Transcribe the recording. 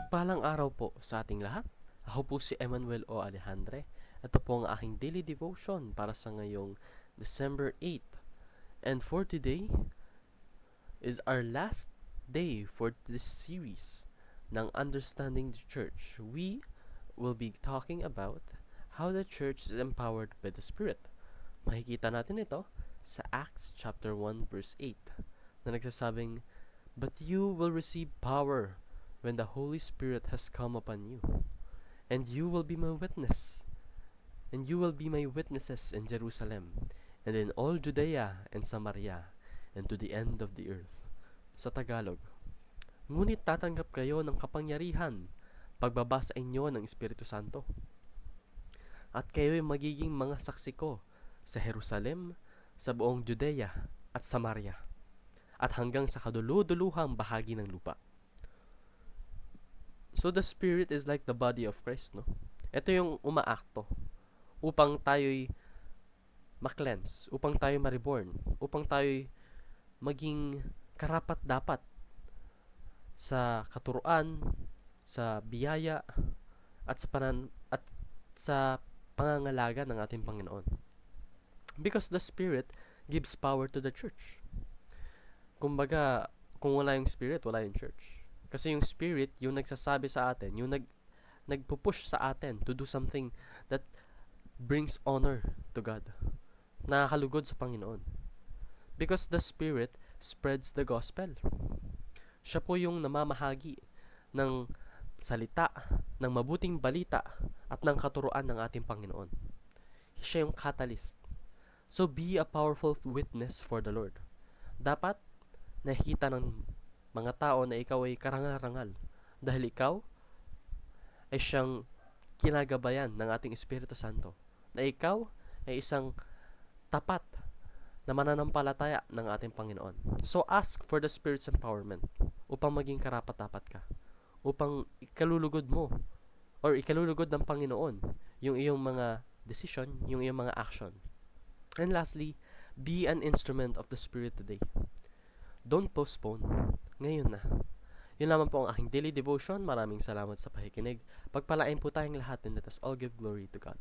Mapagpalang araw po sa ating lahat. Ako po si Emmanuel O. Alejandre. Ito po ang aking daily devotion para sa ngayong December 8th. And for today is our last day for this series ng Understanding the Church. We will be talking about how the church is empowered by the Spirit. Makikita natin ito sa Acts chapter 1 verse 8 na nagsasabing, "But you will receive power when the Holy Spirit has come upon you, and you will be my witness, and you will be my witnesses in Jerusalem, and in all Judea and Samaria, and to the end of the earth." Sa Tagalog, ngunit tatanggap kayo ng kapangyarihan pagbaba sa inyo ng Espiritu Santo, at kayo'y magiging mga saksi ko sa Jerusalem, sa buong Judea at Samaria, at hanggang sa kaduluduluhang bahagi ng lupa. So the Spirit is like the body of Christ, no? Ito yung umaakto upang tayo'y ma-cleanse, upang tayo ma-reborn, upang tayo'y maging karapat-dapat sa katuruan, sa biyaya, at sa pangangalaga ng ating Panginoon. Because the Spirit gives power to the church. Kumbaga, kung wala yung Spirit, wala yung church. Kasi yung Spirit, yung nagsasabi sa atin, yung nagpupush sa atin to do something that brings honor to God. Nakakalugod sa Panginoon. Because the Spirit spreads the gospel. Siya po yung namamahagi ng salita, ng mabuting balita, at ng katuruan ng ating Panginoon. Siya yung catalyst. So be a powerful witness for the Lord. Dapat nakikita ng mga tao na ikaw ay karangal-rangal dahil ikaw ay siyang kinagabayan ng ating Espiritu Santo, na ikaw ay isang tapat na mananampalataya ng ating Panginoon. So ask for the Spirit's empowerment upang maging karapat-dapat ka, upang ikalulugod mo or ikalulugod ng Panginoon yung iyong mga decision, yung iyong mga action. And lastly, be an instrument of the Spirit today. Don't postpone. Ngayon na. Yun lamang po ang aking daily devotion. Maraming salamat sa pakikinig. Pagpalain po tayong lahat, and let us all give glory to God.